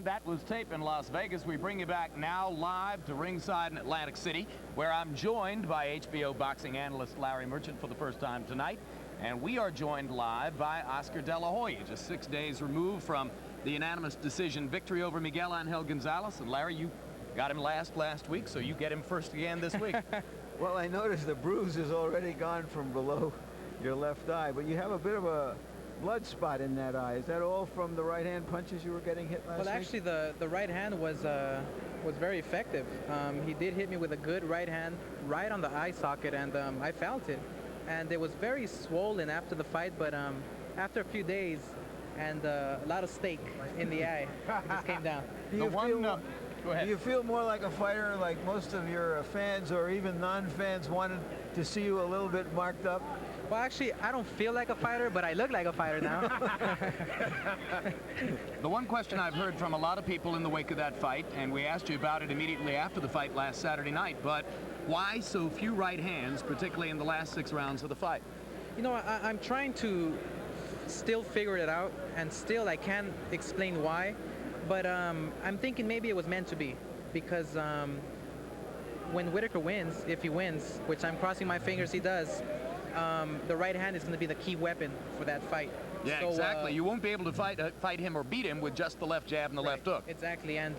And that was tape in Las Vegas. We bring you back now live to ringside in Atlantic City, where I'm joined by HBO boxing analyst Larry Merchant for the first time tonight. And we are joined live by Oscar De La Hoya, just 6 days removed from the unanimous decision victory over Miguel Angel Gonzalez. And Larry, you got him last week, so you get him first again this week. Well, I noticed the bruise is already gone from below your left eye, but you have a bit of a blood spot in that eye. Is that all from the right-hand punches you were getting hit last week? Well, actually, the right hand was very effective. He did hit me with a good right hand right on the eye socket, and I felt it. And it was very swollen after the fight, but after a few days and a lot of steak in the eye, it just came down. Go ahead. Do you feel more like a fighter, like most of your fans or even non-fans wanted to see you a little bit marked up? Well, actually, I don't feel like a fighter, but I look like a fighter now. The one question I've heard from a lot of people in the wake of that fight, and we asked you about it immediately after the fight last Saturday night, but why so few right hands, particularly in the last 6 rounds of the fight? You know, I'm trying to still figure it out, and still I can't explain why, but I'm thinking maybe it was meant to be, because when Whitaker wins, if he wins, which I'm crossing my fingers he does, the right hand is going to be the key weapon for that fight. Yeah, so, exactly. You won't be able to fight him or beat him with just the left jab and the left hook. Exactly, and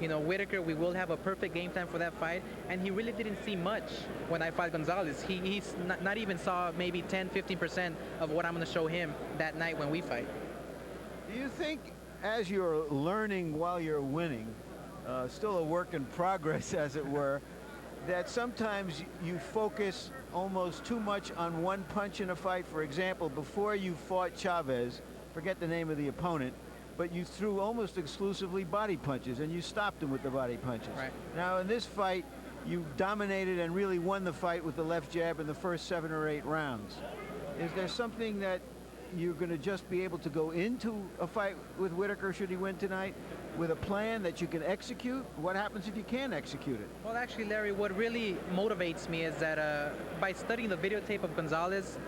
you know, Whitaker, we will have a perfect game plan for that fight, and he really didn't see much when I fought Gonzalez. He's not even saw maybe 10-15% of what I'm going to show him that night when we fight. Do you think, as you're learning while you're winning, still a work in progress, as it were, that sometimes you focus almost too much on one punch in a fight? For example, before you fought Chavez, forget the name of the opponent, but you threw almost exclusively body punches, and you stopped him with the body punches. Right. Now, in this fight, you dominated and really won the fight with the left jab in the first 7 or 8 rounds. Is there something that you're going to just be able to go into a fight with Whitaker, should he win tonight, with a plan that you can execute? What happens if you can't execute it? Well, actually, Larry, what really motivates me is that by studying the videotape of Gonzalez,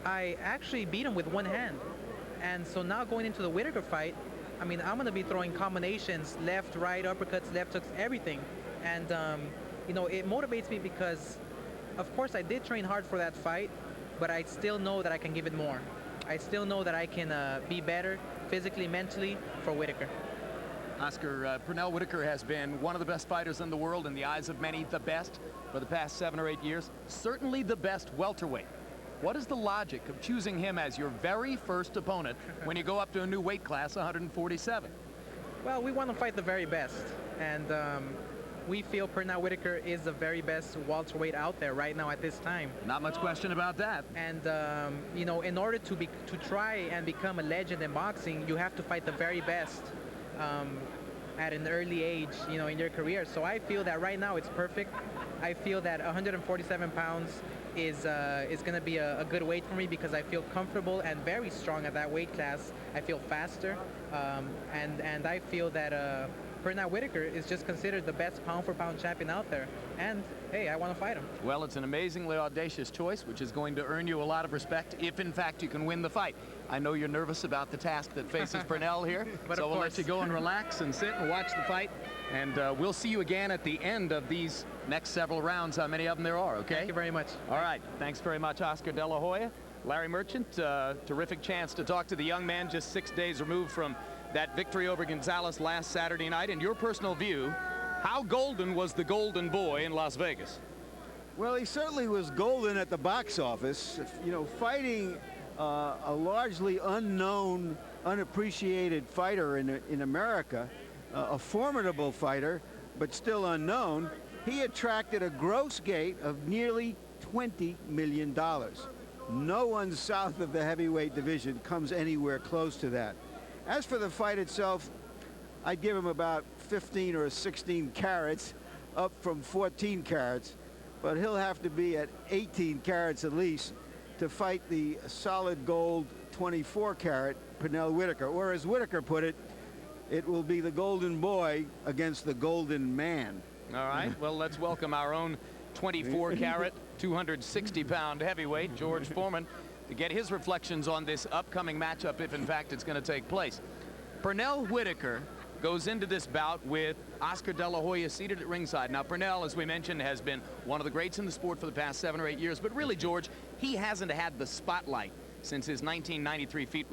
I actually beat him with one hand. And so now going into the Whitaker fight, I mean, I'm going to be throwing combinations, left, right, uppercuts, left hooks, everything. And, you know, it motivates me because, of course, I did train hard for that fight, but I still know that I can give it more. I still know that I can be better physically, mentally for Whitaker. Oscar, Pernell Whitaker has been one of the best fighters in the world, in the eyes of many, the best for the past 7 or 8 years. Certainly the best welterweight. What is the logic of choosing him as your very first opponent when you go up to a new weight class, 147? Well, we want to fight the very best, and we feel Pernell Whitaker is the very best welterweight out there right now at this time. Not much question about that. And you know, in order to try and become a legend in boxing, you have to fight the very best at an early age, you know, in your career. So I feel that right now it's perfect. I feel that 147 pounds is going to be a good weight for me because I feel comfortable and very strong at that weight class. I feel faster, and I feel that Pernell Whitaker is just considered the best pound-for-pound champion out there. And, hey, I want to fight him. Well, it's an amazingly audacious choice, which is going to earn you a lot of respect if, in fact, you can win the fight. I know you're nervous about the task that faces Pernell here, so we'll let you go and relax and sit and watch the fight. And we'll see you again at the end of these next several rounds, how many of them there are, okay? Thank you very much. All right. Thanks very much, Oscar De La Hoya. Larry Merchant, terrific chance to talk to the young man just 6 days removed from that victory over Gonzalez last Saturday night. In your personal view, how golden was the golden boy in Las Vegas? Well, he certainly was golden at the box office. You know, fighting a largely unknown, unappreciated fighter in America, a formidable fighter, but still unknown, he attracted a gross gate of nearly $20 million. No one south of the heavyweight division comes anywhere close to that. As for the fight itself, I'd give him about 15 or 16 carats, up from 14 carats, but he'll have to be at 18 carats at least to fight the solid gold 24 carat Pernell Whitaker. Or as Whitaker put it, it will be the golden boy against the golden man. All right, well, let's welcome our own 24 carat, 260-pound heavyweight, George Foreman, to get his reflections on this upcoming matchup, if in fact it's going to take place. Pernell Whitaker goes into this bout with Oscar De La Hoya seated at ringside. Now, Purnell, as we mentioned, has been one of the greats in the sport for the past 7 or 8 years, but really, George, he hasn't had the spotlight since his 1993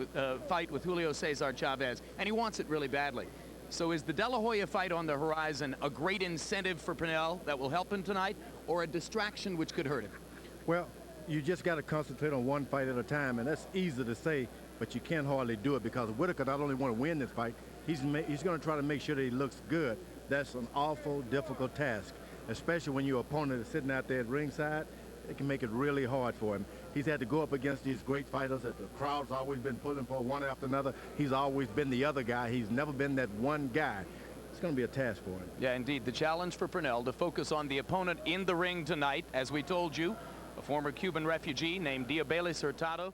fight with Julio Cesar Chavez, and he wants it really badly. So is the De La Hoya fight on the horizon a great incentive for Purnell that will help him tonight, or a distraction which could hurt him? Well, you just got to concentrate on one fight at a time, and that's easy to say, but you can't hardly do it because Whitaker not only want to win this fight, he's going to try to make sure that he looks good. That's an awful difficult task, especially when your opponent is sitting out there at ringside. It can make it really hard for him. He's had to go up against these great fighters that the crowd's always been pulling for one after another. He's always been the other guy. He's never been that one guy. It's going to be a task for him. Yeah, indeed. The challenge for Purnell to focus on the opponent in the ring tonight, as we told you, a former Cuban refugee named Diabeles Hurtado.